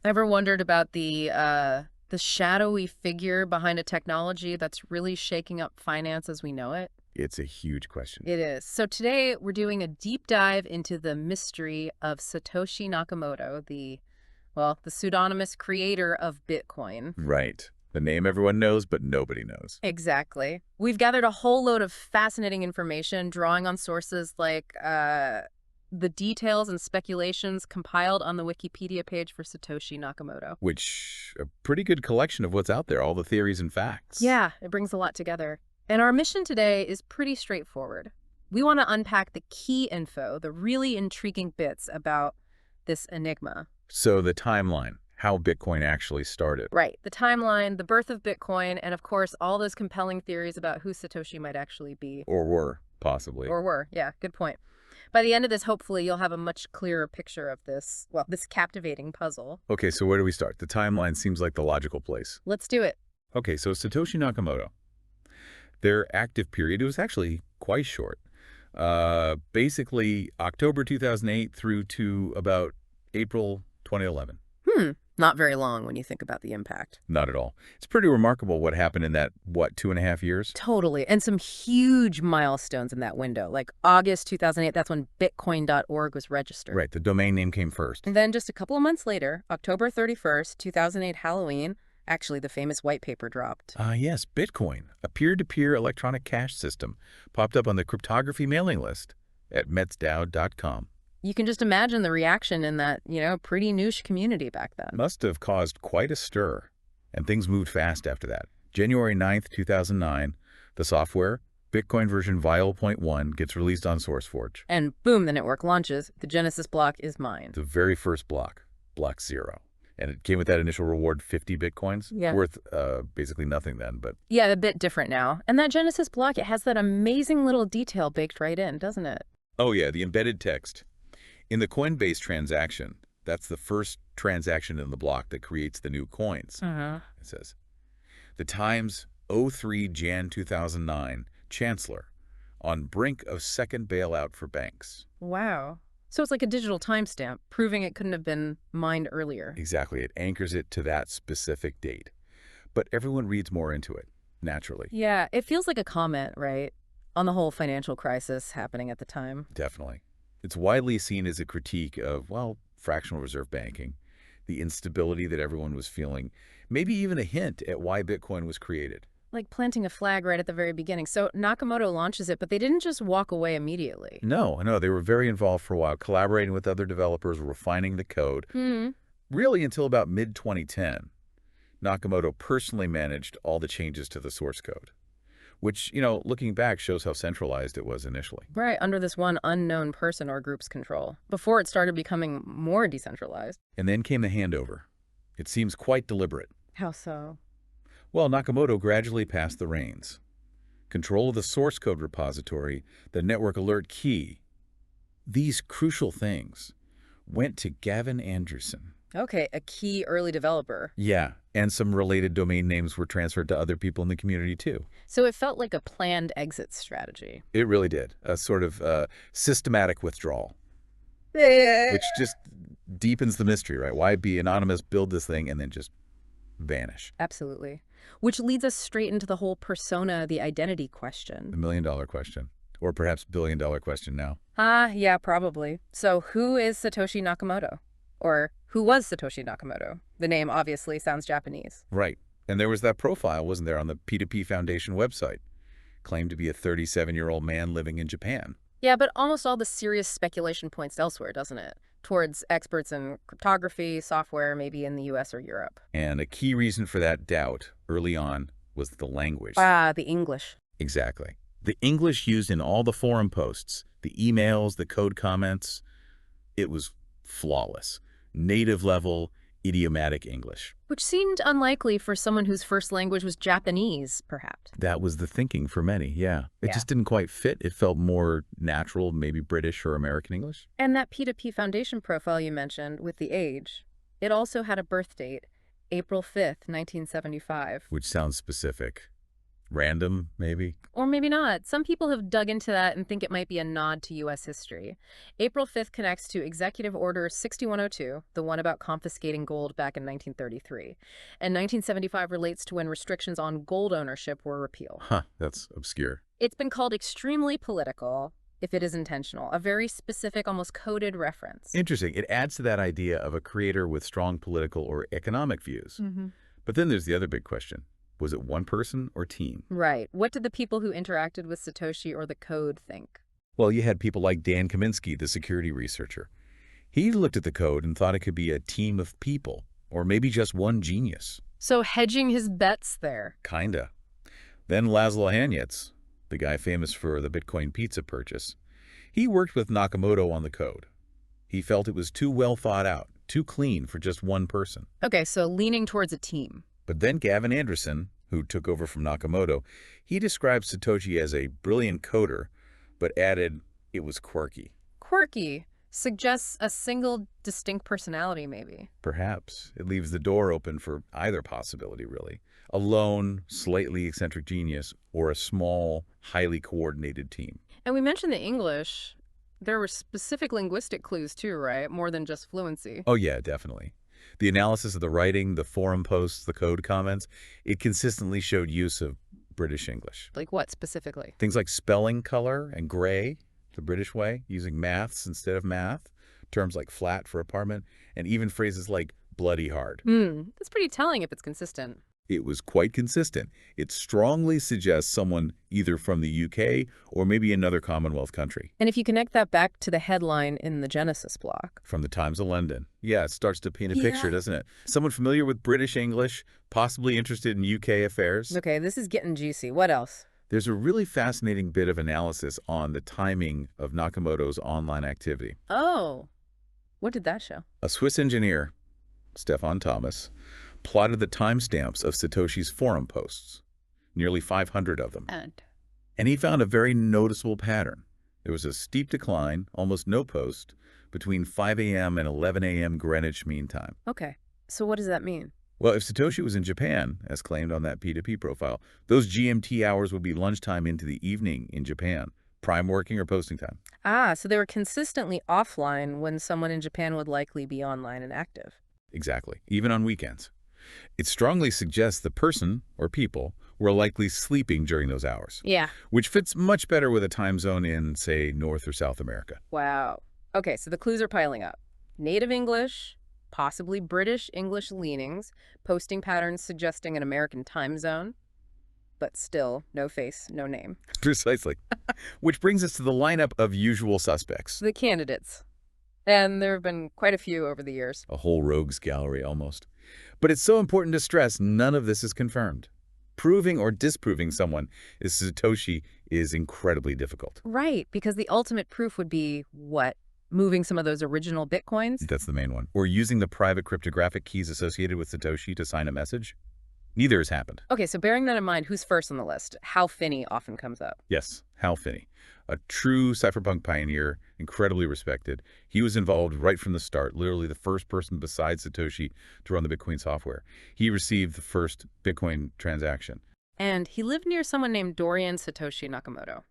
Ever wondered about the shadowy figure behind a technology that's really shaking up finance as we know it? It's a huge question. It is. So today we're doing a deep dive into the mystery of Satoshi Nakamoto, the pseudonymous creator of Bitcoin. Right. The name everyone knows, but nobody knows. Exactly. We've gathered a whole load of fascinating information, drawing on sources like the details and speculations compiled on the Wikipedia page for Satoshi Nakamoto. Which, a pretty good collection of what's out there, all the theories and facts. Yeah, it brings a lot together. And our mission today is pretty straightforward. We want to unpack the key info, the really intriguing bits about this enigma. So the timeline, how Bitcoin actually started. Right. The timeline, the birth of Bitcoin, and of course, all those compelling theories about who Satoshi might actually be. Or were, possibly. Or were. Yeah, good point. By the end of this, hopefully, you'll have a much clearer picture of this captivating puzzle. Okay, so where do we start? The timeline seems like the logical place. Let's do it. Okay, so Satoshi Nakamoto. Their active period, it was actually quite short. Basically, October 2008 through to about April 2011. Not very long when you think about the impact. Not at all. It's pretty remarkable what happened in that, what, 2.5 years? Totally. And some huge milestones in that window. Like August 2008, that's when Bitcoin.org was registered. Right, the domain name came first. And then just a couple of months later, October 31st, 2008 Halloween, actually the famous white paper dropped. Yes, Bitcoin, a peer-to-peer electronic cash system, popped up on the cryptography mailing list at metsdow.com. You can just imagine the reaction in that, pretty niche community back then. Must have caused quite a stir, and things moved fast after that. January 9th, 2009, the software, Bitcoin version Vial.1, gets released on SourceForge. And boom, the network launches. The Genesis block is mined. The very first block, block 0. And it came with that initial reward, 50 Bitcoins, Yeah. worth basically nothing then, but Yeah, a bit different now. And that Genesis block, it has that amazing little detail baked right in, doesn't it? oh yeah, the embedded text. In the Coinbase transaction, that's the first transaction in the block that creates the new coins. Uh-huh. It says, the Times 03 Jan 2009, Chancellor, on brink of second bailout for banks. Wow. So it's like a digital timestamp, proving it couldn't have been mined earlier. Exactly, it anchors it to that specific date. But everyone reads more into it, naturally. Yeah, it feels like a comment, right? On the whole financial crisis happening at the time. Definitely. It's widely seen as a critique of, well, fractional reserve banking, the instability that everyone was feeling, maybe even a hint at why Bitcoin was created. Like planting a flag right at the very beginning. So Nakamoto launches it, but they didn't just walk away immediately. No, they were very involved for a while, collaborating with other developers, refining the code. Really until about mid-2010, Nakamoto personally managed all the changes to the source code, which, looking back, shows how centralized it was initially. Right, under this one unknown person or group's control, before it started becoming more decentralized. And then came the handover. It seems quite deliberate. How so? Well, Nakamoto gradually passed the reins. Control of the source code repository, the network alert key. These crucial things went to Gavin Andrewson. Okay, a key early developer. Yeah, and some related domain names were transferred to other people in the community too. So it felt like a planned exit strategy. It really did. A sort of systematic withdrawal, which just deepens the mystery, right? Why be anonymous, build this thing, and then just vanish? Absolutely. Which leads us straight into the whole persona, the identity question. The million-dollar question, or perhaps billion-dollar question now. Yeah, probably. So who is Satoshi Nakamoto? Or who was Satoshi Nakamoto? The name obviously sounds Japanese. Right. And there was that profile, wasn't there, on the P2P Foundation website? Claimed to be a 37-year-old man living in Japan. Yeah, but almost all the serious speculation points elsewhere, doesn't it? Towards experts in cryptography, software, maybe in the US or Europe. And a key reason for that doubt early on was the language. The English. Exactly. The English used in all the forum posts, the emails, the code comments, it was flawless. Native level, idiomatic English. Which seemed unlikely for someone whose first language was Japanese, perhaps. That was the thinking for many, yeah. It Yeah. just didn't quite fit. It felt more natural, maybe British or American English. And that P2P Foundation profile you mentioned with the age, it also had a birth date, April 5th, 1975. Which sounds specific. Random, maybe? Or maybe not. Some people have dug into that and think it might be a nod to U.S. history. April 5th connects to Executive Order 6102, the one about confiscating gold back in 1933. And 1975 relates to when restrictions on gold ownership were repealed. Huh, that's obscure. It's been called extremely political, if it is intentional, a very specific, almost coded reference. Interesting. It adds to that idea of a creator with strong political or economic views. Mm-hmm. But then there's the other big question. Was it one person or team? Right. What did the people who interacted with Satoshi or the code think? Well, you had people like Dan Kaminsky, the security researcher. He looked at the code and thought it could be a team of people, or maybe just one genius. So hedging his bets there. Kinda. Then Laszlo Hanyecz, the guy famous for the Bitcoin pizza purchase, he worked with Nakamoto on the code. He felt it was too well thought out, too clean for just one person. Okay, so leaning towards a team. But then Gavin Anderson, who took over from Nakamoto, he described Satoshi as a brilliant coder, but added it was quirky. Quirky suggests a single distinct personality, maybe. Perhaps. It leaves the door open for either possibility, really. A lone, slightly eccentric genius, or a small, highly coordinated team. And we mentioned the English. There were specific linguistic clues too, right? More than just fluency. Oh yeah, definitely. The analysis of the writing, the forum posts, the code comments, it consistently showed use of British English. Like what specifically? Things like spelling color and gray, the British way, using maths instead of math, terms like flat for apartment, and even phrases like bloody hard. That's pretty telling if it's consistent. It was quite consistent. It strongly suggests someone either from the UK or maybe another Commonwealth country. And if you connect that back to the headline in the Genesis block. From the Times of London. Yeah, it starts to paint a picture, doesn't it? Someone familiar with British English, possibly interested in UK affairs. Okay, this is getting juicy. What else? There's a really fascinating bit of analysis on the timing of Nakamoto's online activity. Oh, what did that show? A Swiss engineer, Stefan Thomas, plotted the timestamps of Satoshi's forum posts, nearly 500 of them. And he found a very noticeable pattern. There was a steep decline, almost no post, between 5 a.m. and 11 a.m. Greenwich Mean Time. Okay, so what does that mean? Well, if Satoshi was in Japan, as claimed on that P2P profile, those GMT hours would be lunchtime into the evening in Japan, prime working or posting time. Ah, so they were consistently offline when someone in Japan would likely be online and active. Exactly, even on weekends. It strongly suggests the person, or people, were likely sleeping during those hours. Yeah. Which fits much better with a time zone in, say, North or South America. Wow. Okay, so the clues are piling up. Native English, possibly British English leanings, posting patterns suggesting an American time zone, but still no face, no name. Precisely. Which brings us to the lineup of usual suspects. The candidates. And there have been quite a few over the years. A whole rogues gallery, almost. But it's so important to stress none of this is confirmed. Proving or disproving someone is Satoshi is incredibly difficult. Right, because the ultimate proof would be, what? Moving some of those original Bitcoins? That's the main one. Or using the private cryptographic keys associated with Satoshi to sign a message? Neither has happened. Okay, so bearing that in mind, who's first on the list? Hal Finney often comes up. Yes, Hal Finney. A true cypherpunk pioneer, incredibly respected. He was involved right from the start, literally the first person besides Satoshi to run the Bitcoin software. He received the first Bitcoin transaction. And he lived near someone named Dorian Satoshi Nakamoto.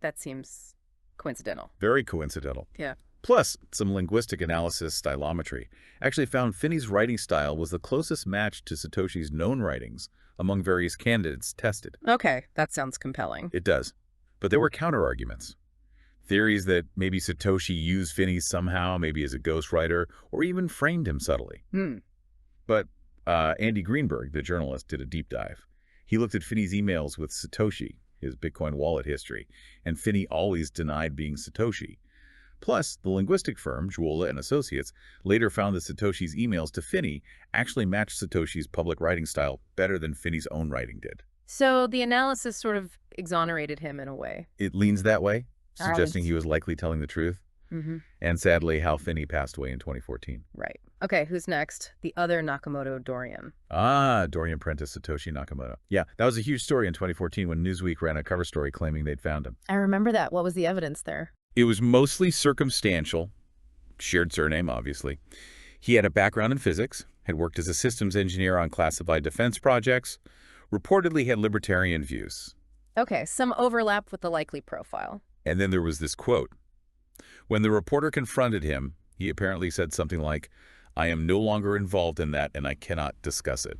That seems coincidental. Very coincidental. Yeah. Plus, some linguistic analysis stylometry actually found Finney's writing style was the closest match to Satoshi's known writings among various candidates tested. Okay, that sounds compelling. It does. But there were counter-arguments. Theories that maybe Satoshi used Finney somehow, maybe as a ghostwriter, or even framed him subtly. But Andy Greenberg, the journalist, did a deep dive. He looked at Finney's emails with Satoshi, his Bitcoin wallet history, and Finney always denied being Satoshi. Plus, the linguistic firm, Juola and Associates, later found that Satoshi's emails to Finney actually matched Satoshi's public writing style better than Finney's own writing did. So the analysis sort of exonerated him in a way. It leans that way, suggesting Right. he was likely telling the truth. And sadly, Hal Finney passed away in 2014. Right. Okay, who's next? The other Nakamoto, Dorian. Ah, Dorian Prentice Satoshi Nakamoto. Yeah, that was a huge story in 2014 when Newsweek ran a cover story claiming they'd found him. I remember that. What was the evidence there? It was mostly circumstantial, shared surname, obviously. He had a background in physics, had worked as a systems engineer on classified defense projects, reportedly had libertarian views. Okay, some overlap with the likely profile. And then there was this quote. When the reporter confronted him, he apparently said something like, "I am no longer involved in that and I cannot discuss it."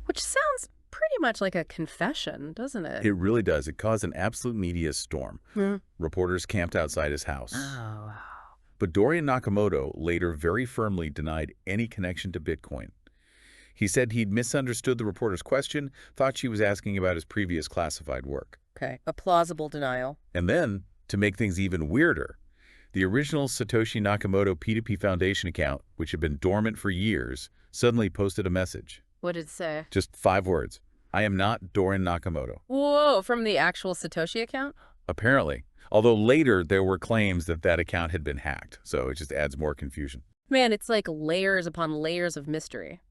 Which sounds pretty much like a confession, doesn't it? It really does. It caused an absolute media storm. Hmm. Reporters camped outside his house. Oh, wow. But Dorian Nakamoto later very firmly denied any connection to Bitcoin. He said he'd misunderstood the reporter's question, thought she was asking about his previous classified work. Okay, a plausible denial. And then, to make things even weirder, the original Satoshi Nakamoto P2P Foundation account, which had been dormant for years, suddenly posted a message. What did it say? Just 5 words. "I am not Dorian Nakamoto." Whoa, from the actual Satoshi account? Apparently. Although later there were claims that that account had been hacked, so it just adds more confusion. Man, it's like layers upon layers of mystery.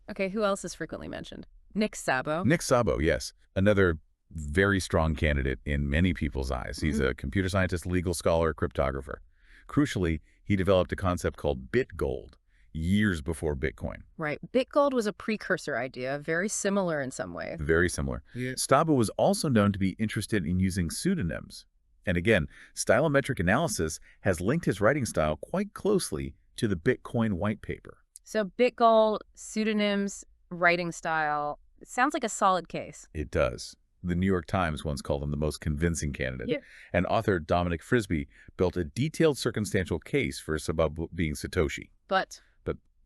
Okay, who else is frequently mentioned? Nick Szabo. Nick Szabo, yes. Another very strong candidate in many people's eyes. He's a computer scientist, legal scholar, cryptographer. Crucially, he developed a concept called BitGold years before Bitcoin. Right. BitGold was a precursor idea, very similar in some ways. Very similar. Yeah. Szabo was also known to be interested in using pseudonyms. And again, stylometric analysis has linked his writing style quite closely to the Bitcoin white paper. So BitGold, pseudonyms, writing style. It sounds like a solid case. It does. The New York Times once called him the most convincing candidate. Yeah. And author Dominic Frisby built a detailed circumstantial case for Szabo being Satoshi. But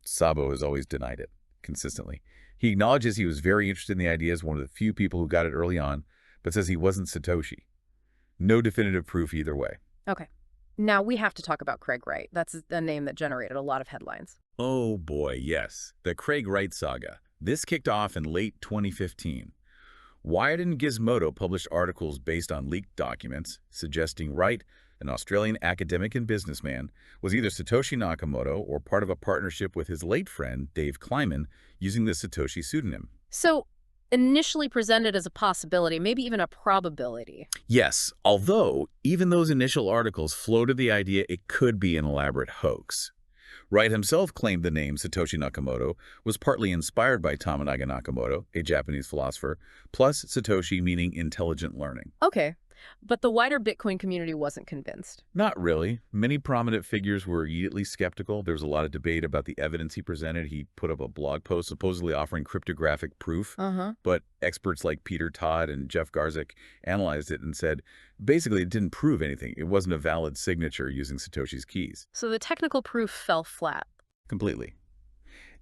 Szabo has always denied it, consistently. He acknowledges he was very interested in the idea as one of the few people who got it early on, but says he wasn't Satoshi. No definitive proof either way. okay. Now we have to talk about Craig Wright. That's a name that generated a lot of headlines. Oh boy, yes. The Craig Wright saga. This kicked off in late 2015. Wired and Gizmodo published articles based on leaked documents suggesting Wright, an Australian academic and businessman, was either Satoshi Nakamoto or part of a partnership with his late friend, Dave Kleiman, using the Satoshi pseudonym. So initially presented as a possibility, maybe even a probability. Yes, although even those initial articles floated the idea it could be an elaborate hoax. Wright himself claimed the name Satoshi Nakamoto was partly inspired by Tominaga Nakamoto, a Japanese philosopher, plus Satoshi meaning intelligent learning. Okay. But the wider Bitcoin community wasn't convinced. Not really. Many prominent figures were immediately skeptical. There was a lot of debate about the evidence he presented. He put up a blog post supposedly offering cryptographic proof. But experts like Peter Todd and Jeff Garzik analyzed it and said, basically, it didn't prove anything. It wasn't a valid signature using Satoshi's keys. So the technical proof fell flat. Completely.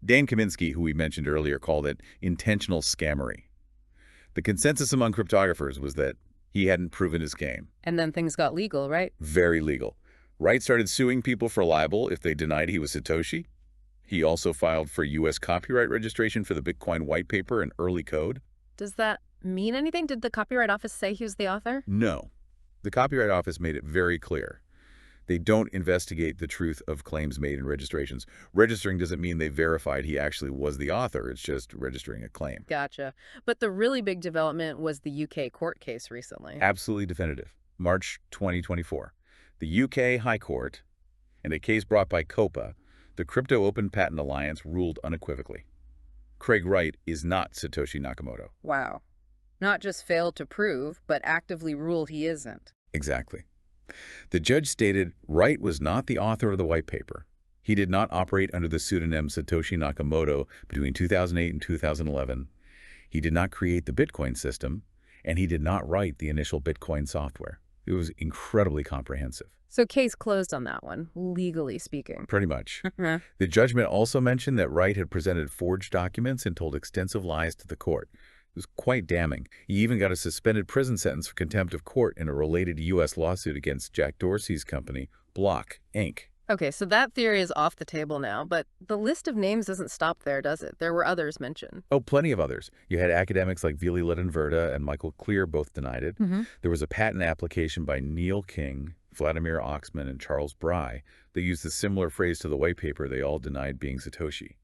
Dan Kaminsky, who we mentioned earlier, called it intentional scammery. The consensus among cryptographers was that he hadn't proven his game. And then things got legal, right? Very legal. Wright started suing people for libel if they denied he was Satoshi. He also filed for U.S. copyright registration for the Bitcoin white paper and early code. Does that mean anything? Did the Copyright Office say he was the author? No. The Copyright Office made it very clear. They don't investigate the truth of claims made in registrations. Registering doesn't mean they verified he actually was the author. It's just registering a claim. Gotcha. But the really big development was the UK court case recently. Absolutely definitive. March 2024. The UK High Court, in a case brought by COPA, the Crypto Open Patent Alliance, ruled unequivocally. Craig Wright is not Satoshi Nakamoto. Wow. Not just failed to prove, but actively ruled he isn't. Exactly. The judge stated Wright was not the author of the white paper. He did not operate under the pseudonym Satoshi Nakamoto between 2008 and 2011. He did not create the Bitcoin system, and he did not write the initial Bitcoin software. It was incredibly comprehensive. So case closed on that one, legally speaking. Pretty much. The judgment also mentioned that Wright had presented forged documents and told extensive lies to the court. It was quite damning. He even got a suspended prison sentence for contempt of court in a related U.S. lawsuit against Jack Dorsey's company, Block, Inc. Okay, so that theory is off the table now, but the list of names doesn't stop there, does it? There were others mentioned. Oh, plenty of others. You had academics like Vili Ledenverda and Michael Clear both denied it. There was a patent application by Neil King, Vladimir Oxman, and Charles Bry that used a similar phrase to the white paper. They all denied being Satoshi.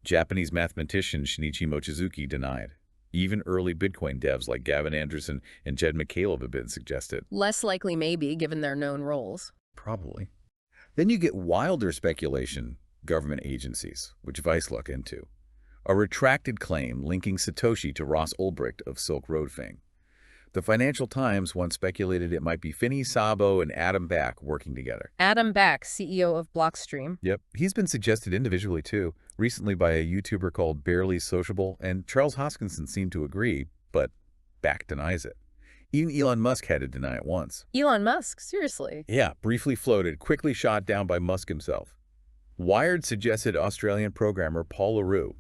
Japanese mathematician Shinichi Mochizuki denied. Even early Bitcoin devs like Gavin Anderson and Jed McCaleb have been suggested. Less likely maybe, given their known roles. Probably. Then you get wilder speculation, government agencies, which Vice look into. a retracted claim linking Satoshi to Ross Ulbricht of Silk Road fame. The Financial Times once speculated it might be Finney Sabo and Adam Back working together. Adam Back, CEO of Blockstream. Yep. He's been suggested individually, too, recently by a YouTuber called Barely Sociable, and Charles Hoskinson seemed to agree, but Back denies it. Even Elon Musk had to deny it once. Elon Musk? Seriously? Yeah, briefly floated, quickly shot down by Musk himself. Wired suggested Australian programmer Paul LaRue.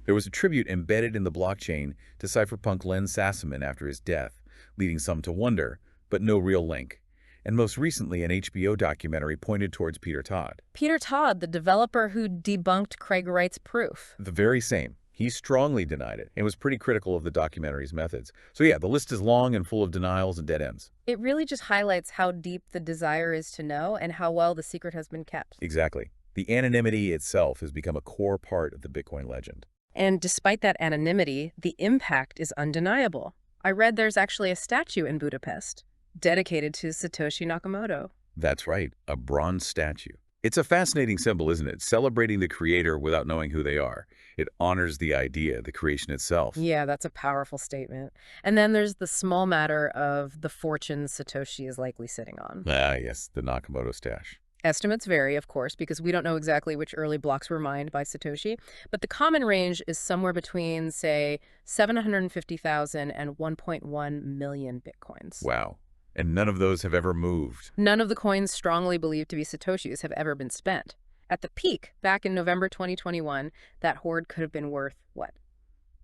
There was a tribute embedded in the blockchain to cypherpunk Len Sassaman after his death, leading some to wonder, but no real link. And most recently, an HBO documentary pointed towards Peter Todd. Peter Todd, the developer who debunked Craig Wright's proof. The very same. He strongly denied it and was pretty critical of the documentary's methods. So yeah, the list is long and full of denials and dead ends. It really just highlights how deep the desire is to know and how well the secret has been kept. Exactly. The anonymity itself has become a core part of the Bitcoin legend. And despite that anonymity, the impact is undeniable. I read there's actually a statue in Budapest dedicated to Satoshi Nakamoto. That's right, a bronze statue. It's a fascinating symbol, isn't it? Celebrating the creator without knowing who they are. It honors the idea, the creation itself. Yeah, that's a powerful statement. And then there's the small matter of the fortune Satoshi is likely sitting on. Ah, yes, the Nakamoto stash. Estimates vary, of course, because we don't know exactly which early blocks were mined by Satoshi, but the common range is somewhere between, say, 750,000 and 1.1 million bitcoins. Wow. And none of those have ever moved. None of the coins strongly believed to be Satoshi's have ever been spent. At the peak, back in November 2021, that hoard could have been worth, what?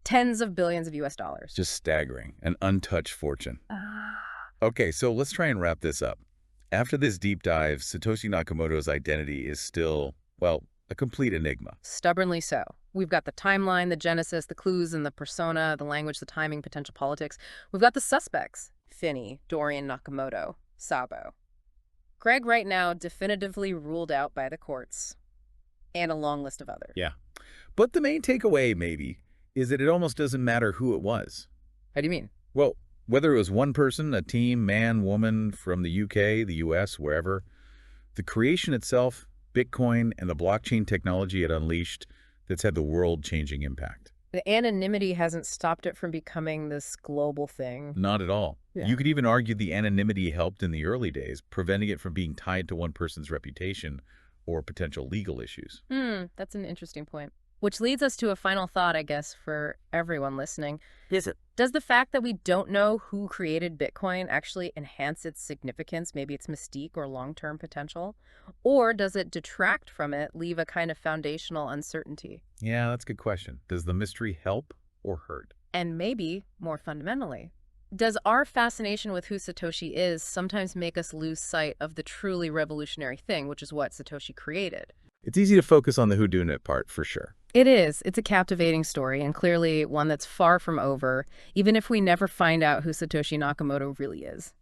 Tens of billions of US dollars. Just staggering. An untouched fortune. Okay, so let's try and wrap this up. After this deep dive, Satoshi Nakamoto's identity is still, well, a complete enigma. Stubbornly so. We've got the timeline, the genesis, the clues, and the persona, the language, the timing, potential politics. We've got the suspects. Finney, Dorian Nakamoto, Sabo. Greg right now definitively ruled out by the courts. And a long list of others. Yeah. But the main takeaway, maybe, is that it almost doesn't matter who it was. How do you mean? Well, whether it was one person, a team, man, woman, from the UK, the US, wherever, the creation itself, Bitcoin, and the blockchain technology it unleashed, that's had the world-changing impact. The anonymity hasn't stopped it from becoming this global thing. Not at all. Yeah. You could even argue the anonymity helped in the early days, preventing it from being tied to one person's reputation or potential legal issues. That's an interesting point. Which leads us to a final thought, I guess, for everyone listening. Is it? Does the fact that we don't know who created Bitcoin actually enhance its significance, maybe its mystique or long-term potential? Or does it detract from it, leave a kind of foundational uncertainty? Yeah, that's a good question. Does the mystery help or hurt? And maybe, more fundamentally, does our fascination with who Satoshi is sometimes make us lose sight of the truly revolutionary thing, which is what Satoshi created? It's easy to focus on the whodunit part, for sure. It is. It's a captivating story, and clearly one that's far from over, even if we never find out who Satoshi Nakamoto really is.